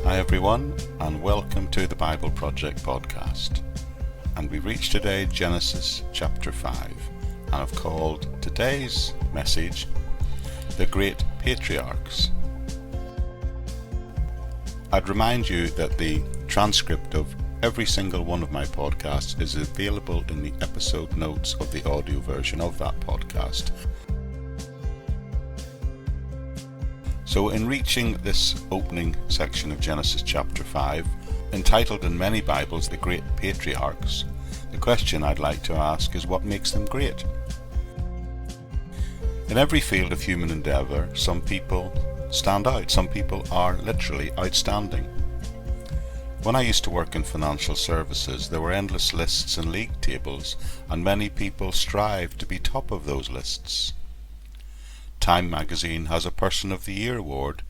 Hi everyone, and welcome to the Bible Project podcast. And we reach today Genesis chapter 5, and I've called today's message, The Great Patriarchs. I'd remind you that the transcript of every single one of my podcasts is available in the episode notes of the audio version of that podcast. So in reaching this opening section of Genesis chapter 5, entitled in many Bibles The Great Patriarchs, the question I'd like to ask is what makes them great? In every field of human endeavour, some people stand out. Some people are literally outstanding. When I used to work in financial services, there were endless lists and league tables, and many people strived to be top of those lists. Time magazine has a Person of the Year award,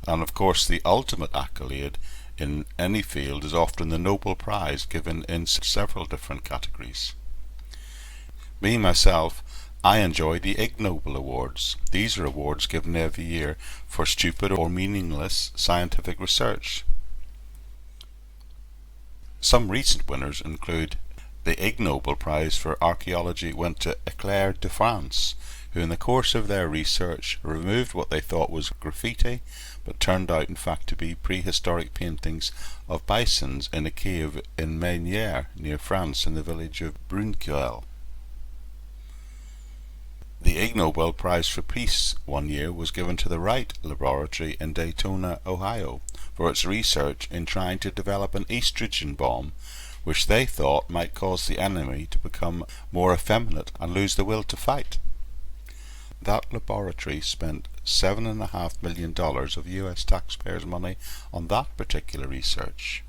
and of course the ultimate accolade in any field is often the Nobel Prize, given in several different categories. Me, myself, I enjoy the Ig Nobel Awards. These are awards given every year for stupid or meaningless scientific research. Some recent winners include the Ig Nobel Prize for Archaeology went to Eclair de France, who in the course of their research removed what they thought was graffiti, but turned out in fact to be prehistoric paintings of bisons in a cave in Meunier, near France, in the village of Brunquel. The Ig Nobel Prize for Peace one year was given to the Wright Laboratory in Daytona, Ohio, for its research in trying to develop an estrogen bomb which they thought might cause the enemy to become more effeminate and lose the will to fight. That laboratory spent $7.5 million of US taxpayers' money on that particular research.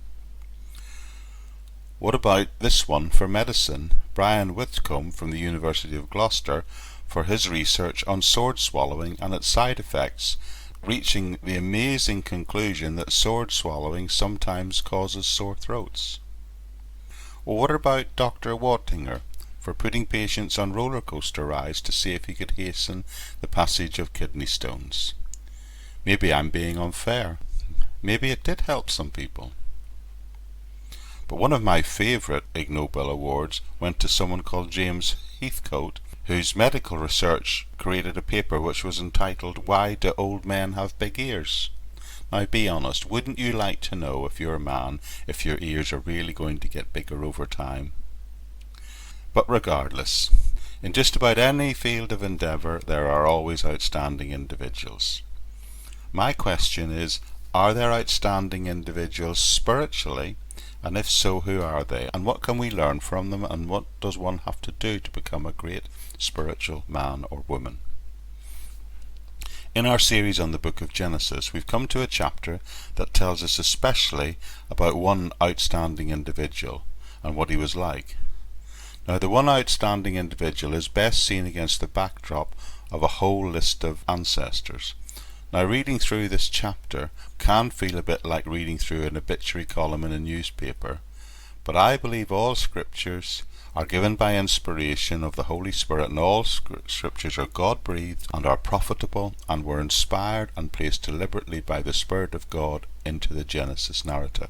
What about this one for medicine? Brian Whitcomb from the University of Gloucester for his research on sword swallowing and its side effects, reaching the amazing conclusion that sword swallowing sometimes causes sore throats. Well, what about Dr. Wattinger for putting patients on roller coaster rides to see if he could hasten the passage of kidney stones? Maybe I'm being unfair. Maybe it did help some people. But one of my favourite Ig Nobel Awards went to someone called James Heathcote, whose medical research created a paper which was entitled "Why Do Old Men Have Big Ears?" Now be honest, wouldn't you like to know, if you're a man, if your ears are really going to get bigger over time? But regardless, in just about any field of endeavour there are always outstanding individuals. My question is, are there outstanding individuals spiritually? And if so, who are they? And what can we learn from them? And what does one have to do to become a great spiritual man or woman? In our series on the book of Genesis, we've come to a chapter that tells us especially about one outstanding individual and what he was like. Now, the one outstanding individual is best seen against the backdrop of a whole list of ancestors. Now, reading through this chapter can feel a bit like reading through an obituary column in a newspaper, but I believe all scriptures are given by inspiration of the Holy Spirit, and all scriptures are God-breathed and are profitable and were inspired and placed deliberately by the Spirit of God into the Genesis narrative.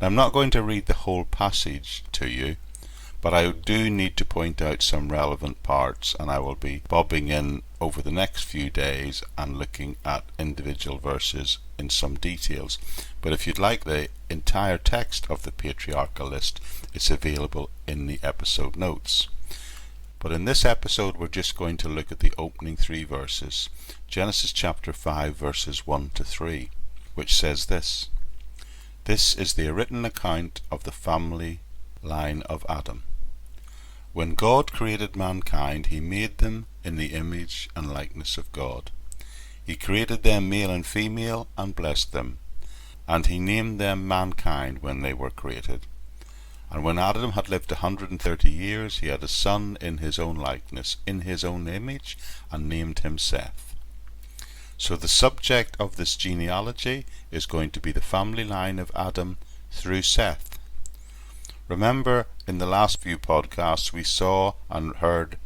Now, I'm not going to read the whole passage to you, but I do need to point out some relevant parts, and I will be bobbing in over the next few days and looking at individual verses in some details. But if you'd like the entire text of the patriarchal list, it's available in the episode notes. But in this episode we're just going to look at the opening 3 verses, Genesis chapter 5 verses 1 to 3, which says this: "This is the written account of the family line of Adam. When God created mankind, he made them in the image and likeness of God. He created them male and female and blessed them. And he named them mankind when they were created. And when Adam had lived 130 years, he had a son in his own likeness, in his own image, and named him Seth." So the subject of this genealogy is going to be the family line of Adam through Seth. Remember, in the last few podcasts we saw and heard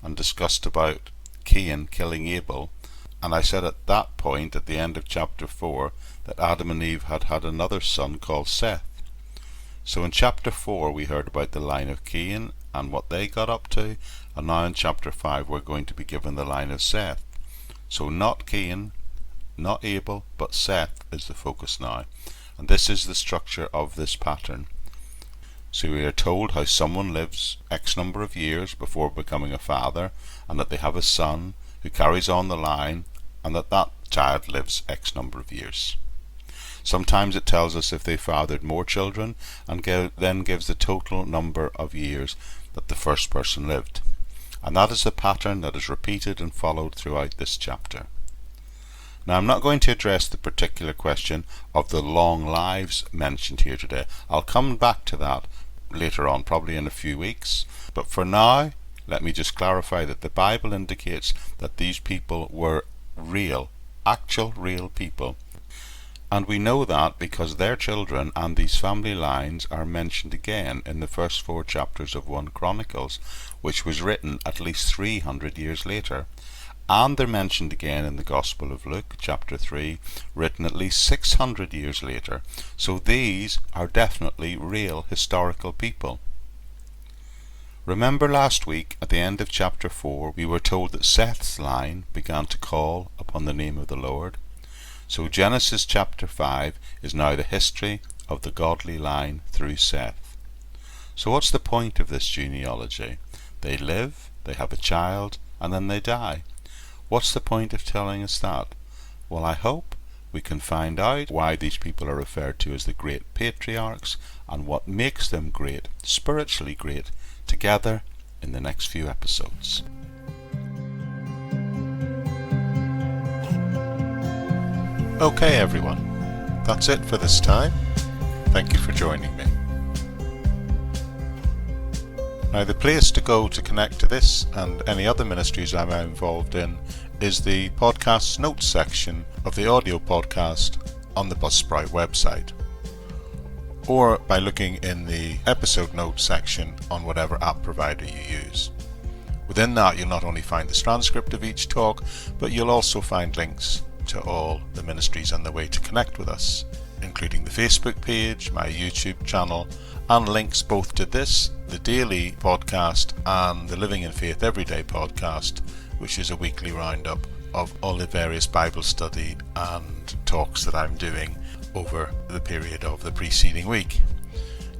and discussed about Cain killing Abel, And I said at that point, at the end of chapter 4, that Adam and Eve had had another son called Seth. So in chapter 4 we heard about the line of Cain and what they got up to, and now in chapter 5 we're going to be given the line of Seth. So not Cain, not Abel, but Seth is the focus now. And this is the structure of this pattern. So we are told how someone lives X number of years before becoming a father, and that they have a son who carries on the line, and that child lives X number of years. Sometimes it tells us if they fathered more children, and then gives the total number of years that the first person lived. And that is the pattern that is repeated and followed throughout this chapter. Now I'm not going to address the particular question of the long lives mentioned here today. I'll come back to that later on, probably in a few weeks. But for now, let me just clarify that the Bible indicates that these people were real, actual real people. And we know that because their children and these family lines are mentioned again in the first 4 chapters of 1 Chronicles, which was written at least 300 years later. And they're mentioned again in the Gospel of Luke, chapter 3, written at least 600 years later. So these are definitely real historical people. Remember last week, at the end of chapter 4, we were told that Seth's line began to call upon the name of the Lord. So Genesis chapter 5 is now the history of the godly line through Seth. So what's the point of this genealogy? They live, they have a child, and then they die. What's the point of telling us that? Well, I hope we can find out why these people are referred to as the Great Patriarchs and what makes them great, spiritually great, together in the next few episodes. Okay everyone, that's it for this time. Thank you for joining me. Now the place to go to connect to this and any other ministries I'm involved in is the podcast notes section of the audio podcast on the Buzzsprout website, or by looking in the episode notes section on whatever app provider you use. Within that you'll not only find the transcript of each talk, but you'll also find links to all the ministries and the way to connect with us, including the Facebook page, my YouTube channel, and links both to this, the daily podcast, and the Living in Faith Everyday podcast, which is a weekly roundup of all the various Bible study and talks that I'm doing over the period of the preceding week.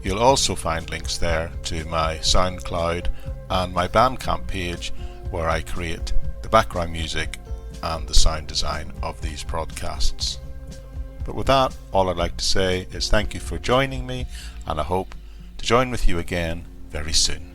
You'll also find links there to my SoundCloud and my Bandcamp page, where I create the background music and the sound design of these podcasts. But with that, all I'd like to say is thank you for joining me, and I hope to join with you again very soon.